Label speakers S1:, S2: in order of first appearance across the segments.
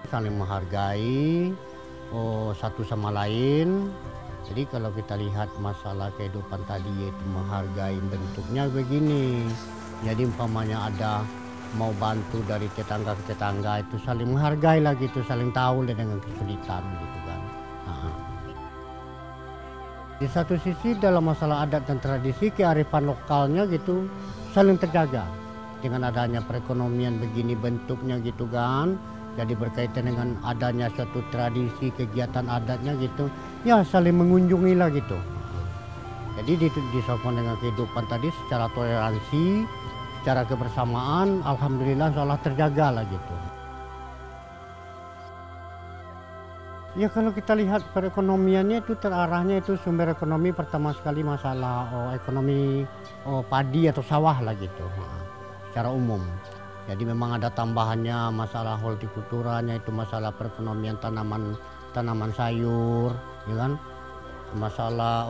S1: saling menghargai satu sama lain. Jadi kalau kita lihat masalah kehidupan tadi yaitu menghargai bentuknya begini. Jadi umpamanya ada mau bantu dari tetangga ke tetangga itu saling menghargai lah gitu, saling tahu dengan kesulitan gitu kan. Di satu sisi dalam masalah adat dan tradisi kearifan lokalnya gitu saling terjaga dengan adanya perekonomian begini bentuknya gitu kan. Jadi berkaitan dengan adanya suatu tradisi kegiatan adatnya gitu, ya saling mengunjungi lah gitu. Jadi disokong dengan kehidupan tadi secara toleransi, secara kebersamaan, alhamdulillah seolah terjaga lah gitu. Ya kalau kita lihat perekonomiannya itu terarahnya itu sumber ekonomi pertama sekali masalah ekonomi padi atau sawah lah gitu, secara umum. Jadi memang ada tambahannya masalah hortikulturanya itu masalah perekonomian tanaman sayur, ya kan? Masalah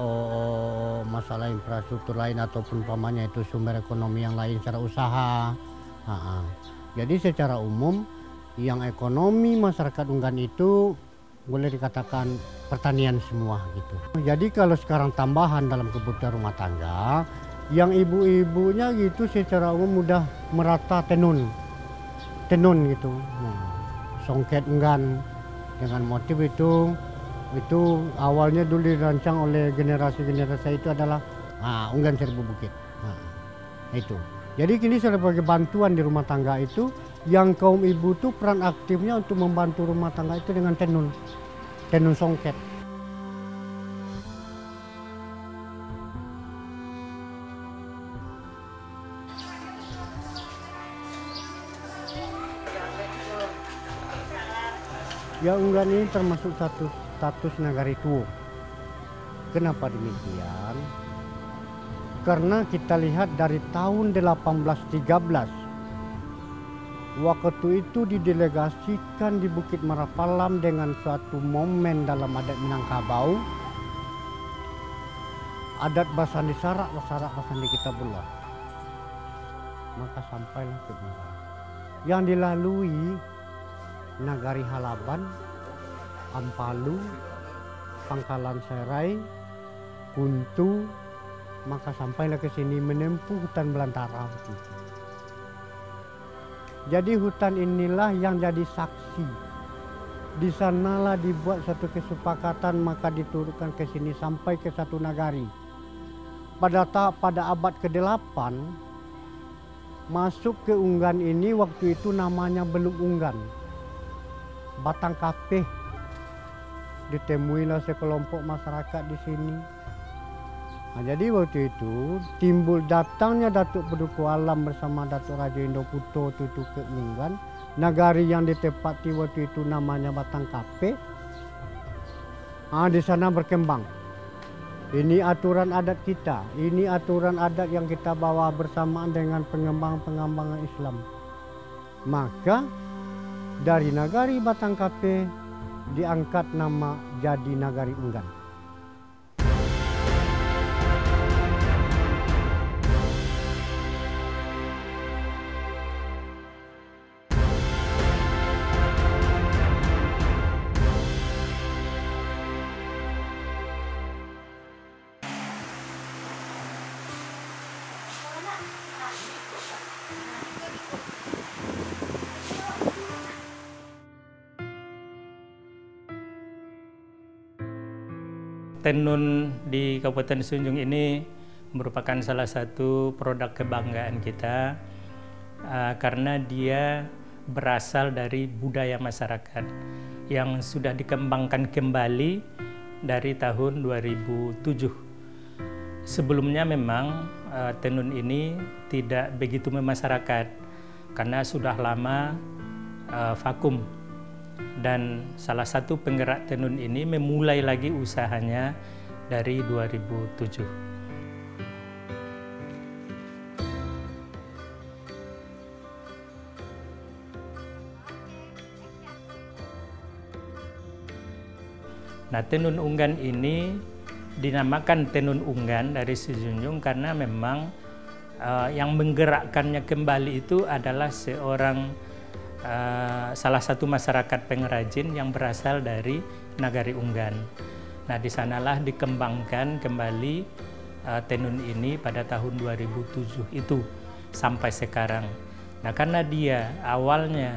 S1: infrastruktur lain ataupun umpamanya itu sumber ekonomi yang lain secara usaha. Jadi secara umum yang ekonomi masyarakat Unggan itu boleh dikatakan pertanian semua gitu. Jadi kalau sekarang tambahan dalam kebutuhan rumah tangga, yang ibu-ibunya gitu secara umum mudah merata tenun gitu, songket Unggan dengan motif itu awalnya dulu dirancang oleh generasi itu adalah Unggan Seribu Bukit. Itu. Jadi kini sebagai bantuan di rumah tangga itu yang kaum ibu tuh peran aktifnya untuk membantu rumah tangga itu dengan tenun songket. Ya Unggan ini termasuk status Nagari Tuo. Kenapa demikian? Karena kita lihat dari tahun 1813, waktu itu didelegasikan di Bukit Marapalam dengan suatu momen dalam adat Minangkabau, adat Basandi Sarak Basandi kita belah. Maka sampailah ke Unggan. Yang dilalui Nagari Halaban, Ampalu, Pangkalan Serai, Kuntu, maka sampailah ke sini menempuh hutan belantara. Jadi hutan inilah yang jadi saksi. Di sanalah dibuat satu kesepakatan maka diturunkan ke sini sampai ke satu nagari. Pada abad ke-8 masuk ke Unggan ini waktu itu namanya belum Unggan. Batang Kapeh ditemuilah sekelompok masyarakat di sini. Jadi waktu itu timbul datangnya Datuk Paduka Alam bersama Datuk Raja Indoputo itu ke Unggan. Nagari yang ditempati waktu itu namanya Batang Kapeh. Di sana berkembang. Ini aturan adat kita. Ini aturan adat yang kita bawa bersamaan dengan pengembangan Islam. Maka dari Nagari Batang Kapeh diangkat nama jadi Nagari Unggan.
S2: Tenun di Kabupaten Seunjung ini merupakan salah satu produk kebanggaan kita karena dia berasal dari budaya masyarakat yang sudah dikembangkan kembali dari tahun 2007. Sebelumnya memang tenun ini tidak begitu memasyarakat karena sudah lama vakum. Dan salah satu penggerak tenun ini memulai lagi usahanya dari 2007. Nah, tenun Unggan ini dinamakan tenun Unggan dari Seunjung karena memang yang menggerakkannya kembali itu adalah seorang salah satu masyarakat pengrajin yang berasal dari Nagari Unggan. Nah, di sanalah dikembangkan kembali tenun ini pada tahun 2007 itu sampai sekarang. Nah, karena dia awalnya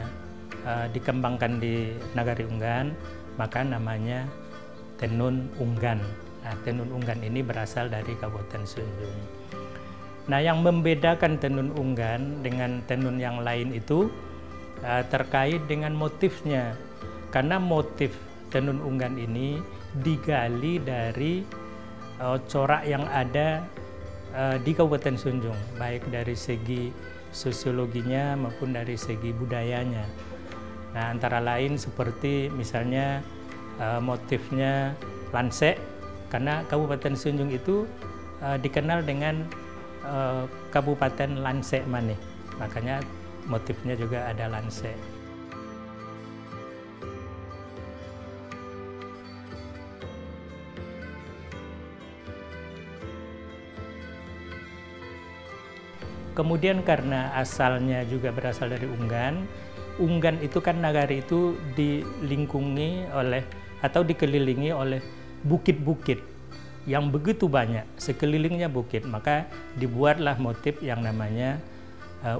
S2: dikembangkan di Nagari Unggan, maka namanya tenun Unggan. Nah, tenun Unggan ini berasal dari Kabupaten Sunjung. Nah, yang membedakan tenun Unggan dengan tenun yang lain itu terkait dengan motifnya. Karena motif tenun Unggan ini digali dari corak yang ada di Kabupaten Sunjung, baik dari segi sosiologinya maupun dari segi budayanya. Nah, antara lain seperti misalnya motifnya lansek, karena Kabupaten Sunjung itu dikenal dengan Kabupaten Lansek Maneh, makanya motifnya juga ada lansek. Kemudian karena asalnya juga berasal dari Unggan, Unggan itu kan nagari itu dilingkungi oleh atau dikelilingi oleh bukit-bukit yang begitu banyak, sekelilingnya bukit, maka dibuatlah motif yang namanya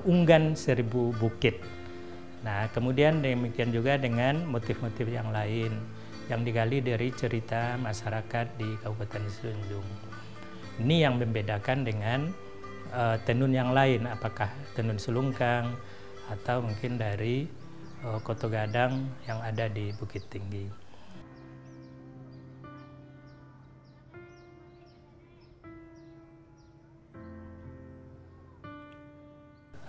S2: Unggan Seribu Bukit. Nah, kemudian demikian juga dengan motif-motif yang lain yang digali dari cerita masyarakat di Kabupaten Sunjung. Ini yang membedakan dengan tenun yang lain, apakah tenun Selungkang atau mungkin dari Koto Gadang yang ada di Bukit Tinggi.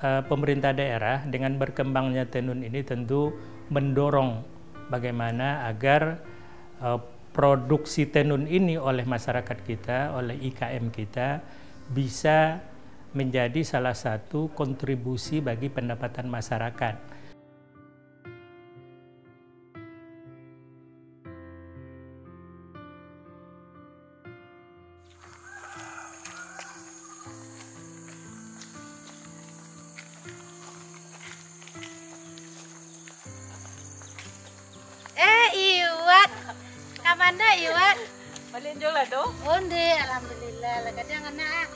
S2: Pemerintah daerah dengan berkembangnya tenun ini tentu mendorong bagaimana agar produksi tenun ini oleh masyarakat kita, oleh IKM kita bisa menjadi salah satu kontribusi bagi pendapatan masyarakat.
S3: Iwat, kamanda Iwat.
S4: Malin juga do?
S3: Onde, alhamdulillah. Kadang anak.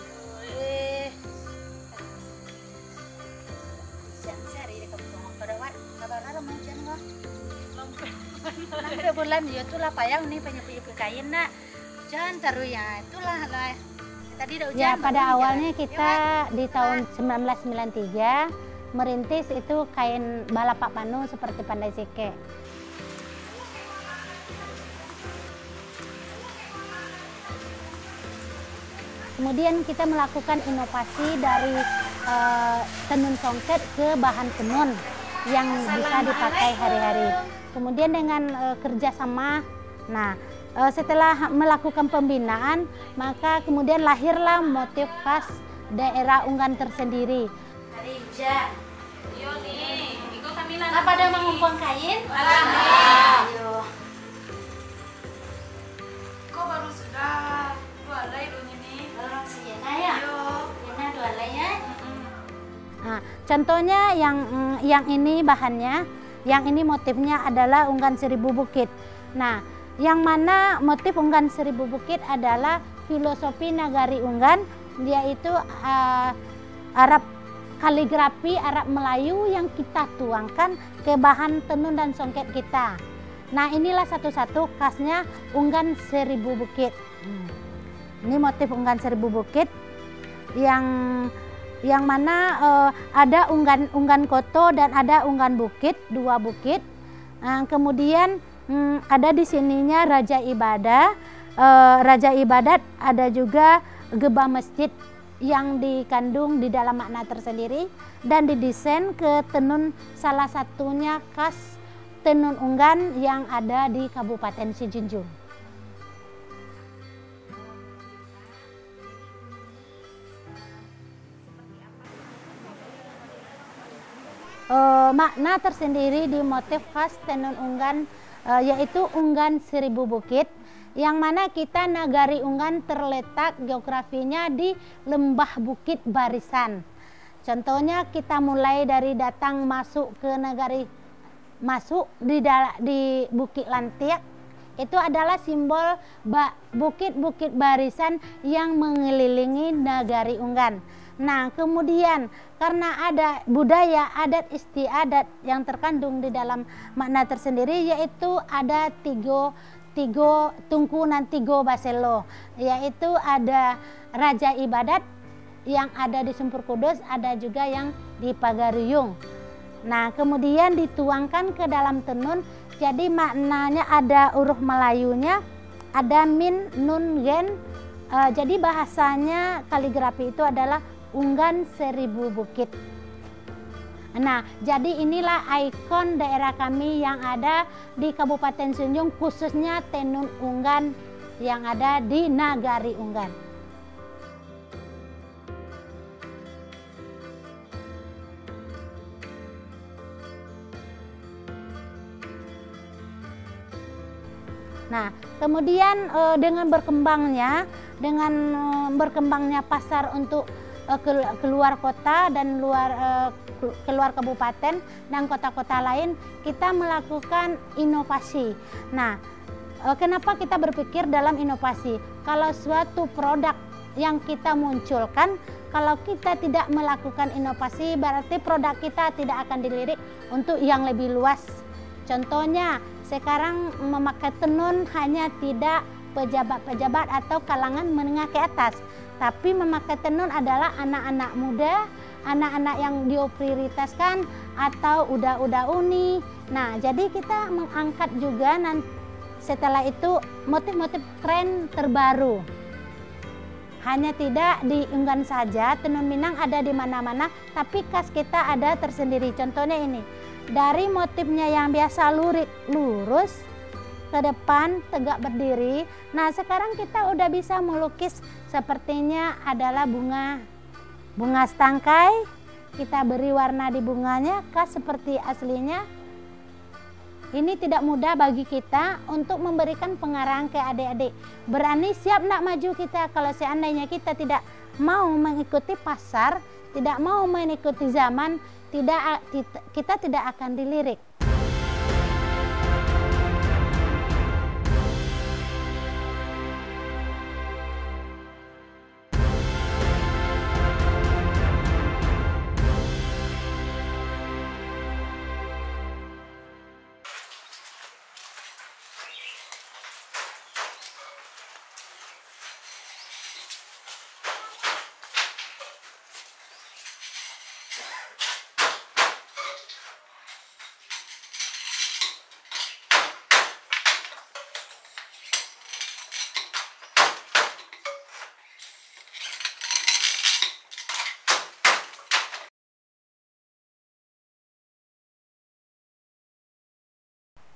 S3: Jangan sehari di kampung pada wat. Kabar apa mau jangan? Lampu bulan ya itulah payang nih penyepi kain nak. Jangan taruh ya itulah lah. Tadi udah hujan.
S5: Ya pada awalnya kita di tahun 1993 merintis itu kain balapak panu seperti Pandai Sike. Kemudian kita melakukan inovasi dari tenun songket ke bahan tenun yang bisa dipakai hari-hari. Kemudian dengan kerjasama, nah setelah melakukan pembinaan, maka kemudian lahirlah motif khas daerah Unggan tersendiri.
S3: Rija,
S4: Yo nih, ikut Kamila.
S3: apa ada mengumpul kain?
S4: Ayo. Kok baru sudah 2 lay dunia nih?
S3: Orang sejenak ya?
S4: Yo.
S3: Jena 2 lay ya?
S5: Nah, contohnya yang ini bahannya, yang ini motifnya adalah Unggan Seribu Bukit. Nah, yang mana motif Unggan Seribu Bukit adalah filosofi Nagari Unggan, yaitu Arab kaligrafi Arab Melayu yang kita tuangkan ke bahan tenun dan songket kita. Nah, inilah satu-satu khasnya Unggan Seribu Bukit. Ini motif Unggan Seribu Bukit yang mana ada unggan koto dan ada unggan bukit, 2 bukit. Kemudian ada di sininya Raja Ibadah, Raja Ibadat, ada juga gebah masjid yang dikandung di dalam makna tersendiri dan didesain ke tenun salah satunya khas tenun Unggan yang ada di Kabupaten Sijunjung. Makna tersendiri di motif khas tenun Unggan yaitu Unggan Seribu Bukit, yang mana kita Nagari Unggan terletak geografinya di lembah bukit barisan. Contohnya kita mulai dari datang masuk ke negari, masuk di Bukit Lantiak, itu adalah simbol bukit-bukit barisan yang mengelilingi negari Unggan. Nah, kemudian karena ada budaya adat istiadat yang terkandung di dalam makna tersendiri, yaitu ada tigo tungkunan tigo baselo, yaitu ada raja ibadat yang ada di Sumper Kudus, ada juga yang di Pagaruyung. Nah, kemudian dituangkan ke dalam tenun, jadi maknanya ada huruf Melayunya, ada min, nun, gen. Jadi bahasanya kaligrafi itu adalah Unggan Seribu Bukit. Nah, jadi inilah ikon daerah kami yang ada di Kabupaten Sunjung, khususnya tenun Unggan yang ada di Nagari Unggan. Nah, kemudian dengan berkembangnya pasar untuk keluar kota dan keluar kabupaten dan kota-kota lain, kita melakukan inovasi. Nah, kenapa kita berpikir dalam inovasi? Kalau suatu produk yang kita munculkan, kalau kita tidak melakukan inovasi, berarti produk kita tidak akan dilirik untuk yang lebih luas. Contohnya, sekarang memakai tenun hanya tidak pejabat-pejabat atau kalangan menengah ke atas, tapi memakai tenun adalah anak-anak muda, anak-anak yang diprioritaskan atau udah uni. Nah, jadi kita mengangkat juga setelah itu motif-motif tren terbaru. Hanya tidak di Unggan saja, tenun Minang ada di mana-mana, tapi khas kita ada tersendiri. Contohnya ini, dari motifnya yang biasa lurik lurus ke depan tegak berdiri. Nah, sekarang kita udah bisa melukis sepertinya adalah bunga setangkai. Kita beri warna di bunganya khas seperti aslinya. Ini tidak mudah bagi kita untuk memberikan pengarahan ke adik-adik. Berani siap nak maju kita. Kalau seandainya kita tidak mau mengikuti pasar, tidak mau mengikuti zaman, kita tidak akan dilirik.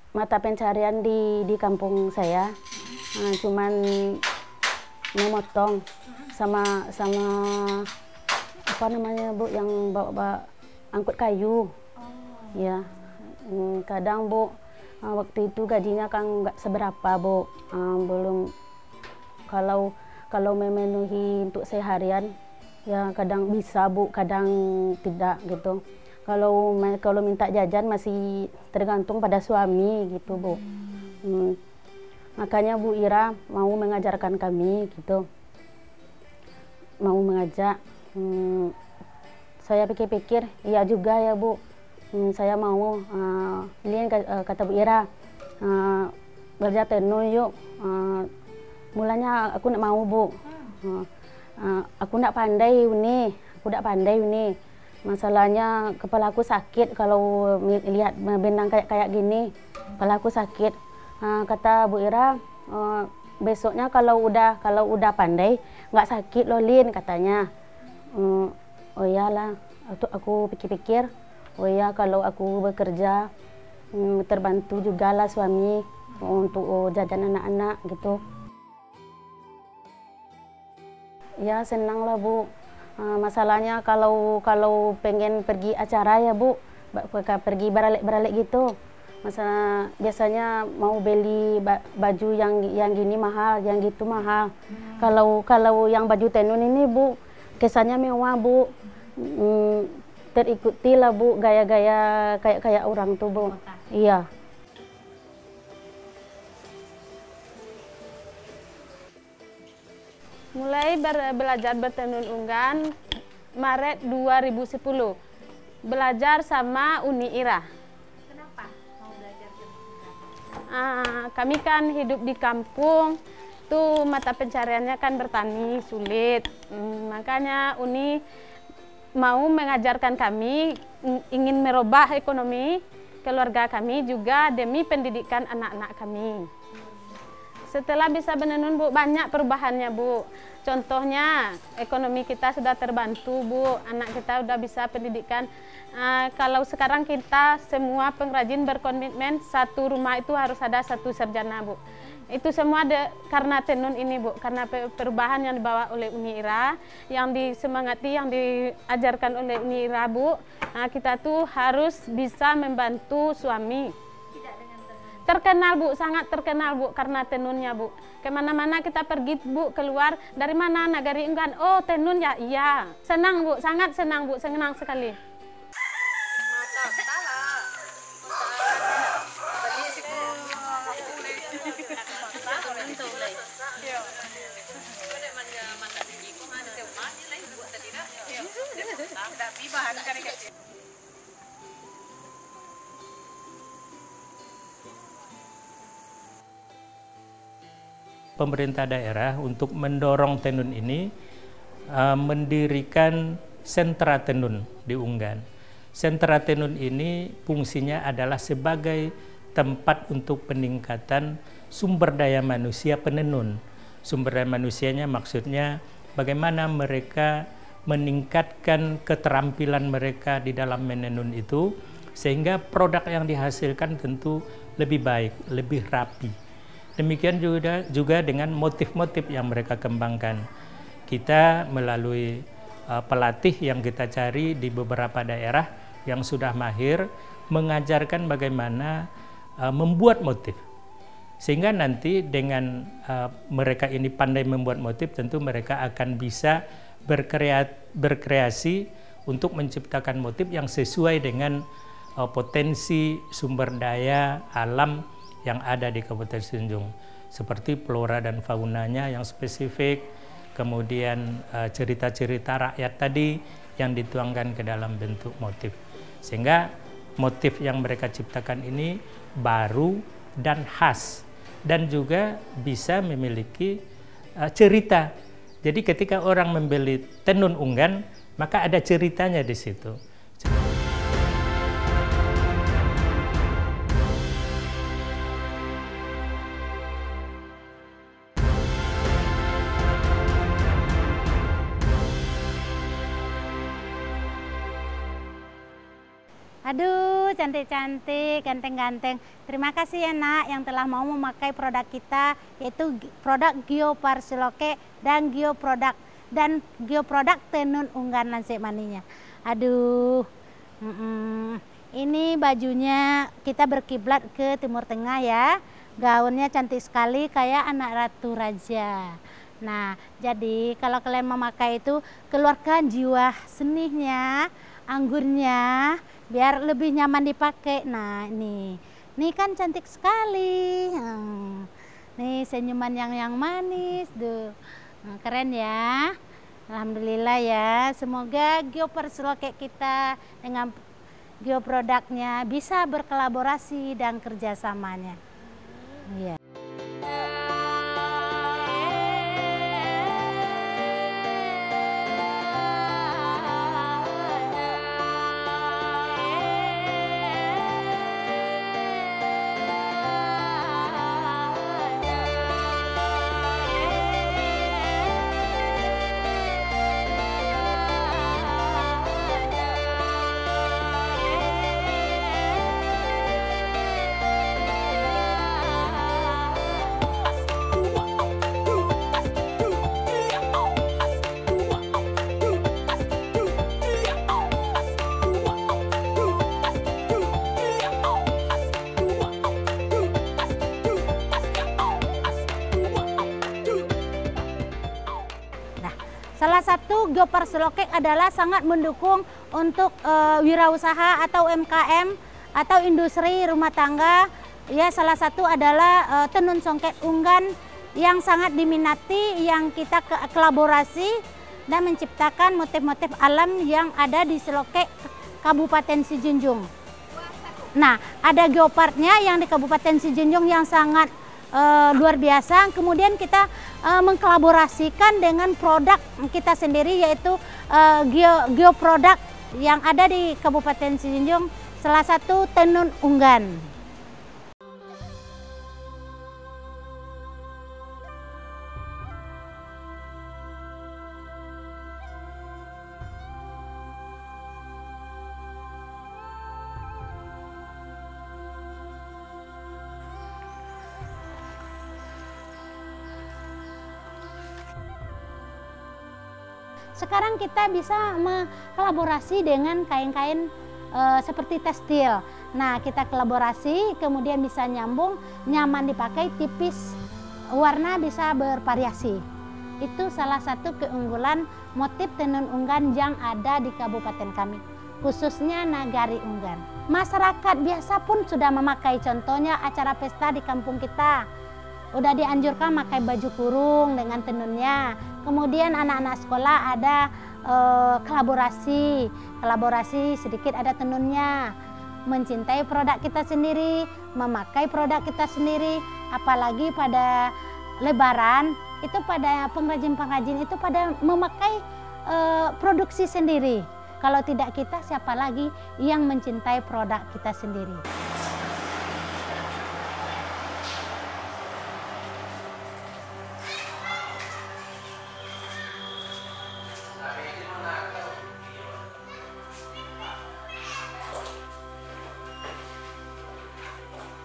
S6: Mata pencarian di kampung saya cuman memotong sama apa namanya Bu, yang bawa angkut kayu. Ya, kadang Bu, waktu itu gajinya kan nggak seberapa Bu, belum kalau memenuhi untuk seharian ya kadang bisa Bu, kadang tidak gitu. Kalau minta jajan masih tergantung pada suami gitu Bu. Makanya Bu Ira mau mengajarkan kami gitu, mau mengajak. Saya pikir-pikir iya juga ya Bu, saya mau ini kata Bu Ira, belajar tenun yuk. Mulanya aku nak mau Bu, aku nak pandai ini. Masalahnya kepala aku sakit kalau lihat benang kayak gini, kepala aku sakit. Kata Bu Ira, besoknya kalau udah pandai nggak sakit loh Lin, katanya. Oh iyalah, aku pikir-pikir, oh ya kalau aku bekerja terbantu juga lah suami untuk jajan anak-anak gitu. Ya senang lah Bu. Masalahnya kalau pengen pergi acara ya Bu, pergi beralik gitu. Masalah biasanya mau beli baju yang gini mahal, yang gitu mahal. Kalau yang baju tenun ini Bu, kesannya mewah Bu. terikuti lah Bu, gaya-gaya kayak orang tuh Bu. Iya.
S7: Mulai belajar bertenun unggan Maret 2010. Belajar sama Uni Ira.
S3: Kenapa mau belajar tenun unggan?
S7: Kami kan hidup di kampung, tuh mata pencariannya kan bertani sulit. Makanya Uni mau mengajarkan kami, ingin merubah ekonomi keluarga kami juga demi pendidikan anak-anak kami. Setelah bisa menenun Bu, banyak perubahannya Bu. Contohnya ekonomi kita sudah terbantu Bu, anak kita sudah bisa pendidikan. Kalau sekarang kita semua pengrajin berkomitmen satu rumah itu harus ada satu sarjana Bu. Itu semua karena tenun ini Bu, karena perubahan yang dibawa oleh Uni Ira, yang disemangati, yang diajarkan oleh Uni Ira Bu. Kita tuh harus bisa membantu suami. Terkenal Bu, sangat terkenal Bu karena tenunnya Bu. Kemana-mana kita pergi Bu, keluar dari mana Nagari Unggan, oh tenun ya, iya. Senang Bu, sangat senang Bu, senang sekali.
S2: Pemerintah daerah untuk mendorong tenun ini mendirikan sentra tenun di Unggan. Sentra tenun ini fungsinya adalah sebagai tempat untuk peningkatan sumber daya manusia penenun. Sumber daya manusianya maksudnya bagaimana mereka meningkatkan keterampilan mereka di dalam menenun itu sehingga produk yang dihasilkan tentu lebih baik, lebih rapi. Demikian juga dengan motif-motif yang mereka kembangkan. Kita melalui pelatih yang kita cari di beberapa daerah yang sudah mahir mengajarkan bagaimana membuat motif. Sehingga nanti dengan mereka ini pandai membuat motif, tentu mereka akan bisa berkreasi untuk menciptakan motif yang sesuai dengan potensi sumber daya alam yang ada di Kabupaten Sijunjung, seperti flora dan faunanya yang spesifik, kemudian cerita-cerita rakyat tadi yang dituangkan ke dalam bentuk motif. Sehingga motif yang mereka ciptakan ini baru dan khas, dan juga bisa memiliki cerita. Jadi ketika orang membeli tenun unggan, maka ada ceritanya di situ.
S5: Aduh, cantik-cantik, ganteng-ganteng. Terima kasih ya Nak yang telah mau memakai produk kita, yaitu produk Gio Parsiloke dan Gio produk tenun unggan lansik maninya. Aduh, ini bajunya kita berkiblat ke Timur Tengah ya. Gaunnya cantik sekali kayak anak ratu raja. Nah, jadi kalau kalian memakai itu, keluarkan jiwa senihnya, anggurnya, biar lebih nyaman dipakai. Nah, ini kan cantik sekali. Nih senyuman yang manis, tuh. Keren ya. Alhamdulillah ya. Semoga Gio Parsiloke kita dengan Gio produknya bisa berkolaborasi dan kerjasamanya. Iya. Salah satu Geopar Selokek adalah sangat mendukung untuk wirausaha atau UMKM atau industri rumah tangga. Ya, salah satu adalah tenun songket unggan yang sangat diminati, yang kita kolaborasi dan menciptakan motif-motif alam yang ada di Selokek, Kabupaten Sijunjung. Nah, ada geoparknya yang di Kabupaten Sijunjung yang sangat luar biasa. Kemudian kita mengkolaborasikan dengan produk kita sendiri, yaitu geoproduk yang ada di Kabupaten Sijunjung, salah satu tenun unggan. Sekarang kita bisa mengkolaborasi dengan kain-kain seperti tekstil. Nah, kita kolaborasi, kemudian bisa nyambung, nyaman dipakai, tipis, warna bisa bervariasi. Itu salah satu keunggulan motif tenun unggan yang ada di kabupaten kami, khususnya Nagari Unggan. Masyarakat biasa pun sudah memakai, contohnya acara pesta di kampung kita. Udah dianjurkan pakai baju kurung dengan tenunnya. Kemudian anak-anak sekolah ada kolaborasi sedikit ada tenunnya. Mencintai produk kita sendiri, memakai produk kita sendiri. Apalagi pada Lebaran, itu pada pengrajin-pengrajin itu pada memakai produksi sendiri. Kalau tidak kita, siapa lagi yang mencintai produk kita sendiri?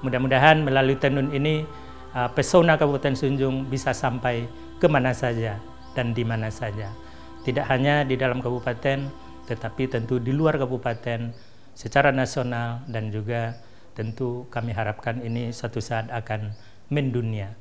S2: Mudah-mudahan melalui tenun ini pesona Kabupaten Sijunjung bisa sampai kemana saja dan di mana saja. Tidak hanya di dalam kabupaten, tetapi tentu di luar kabupaten secara nasional, dan juga tentu kami harapkan ini suatu saat akan mendunia.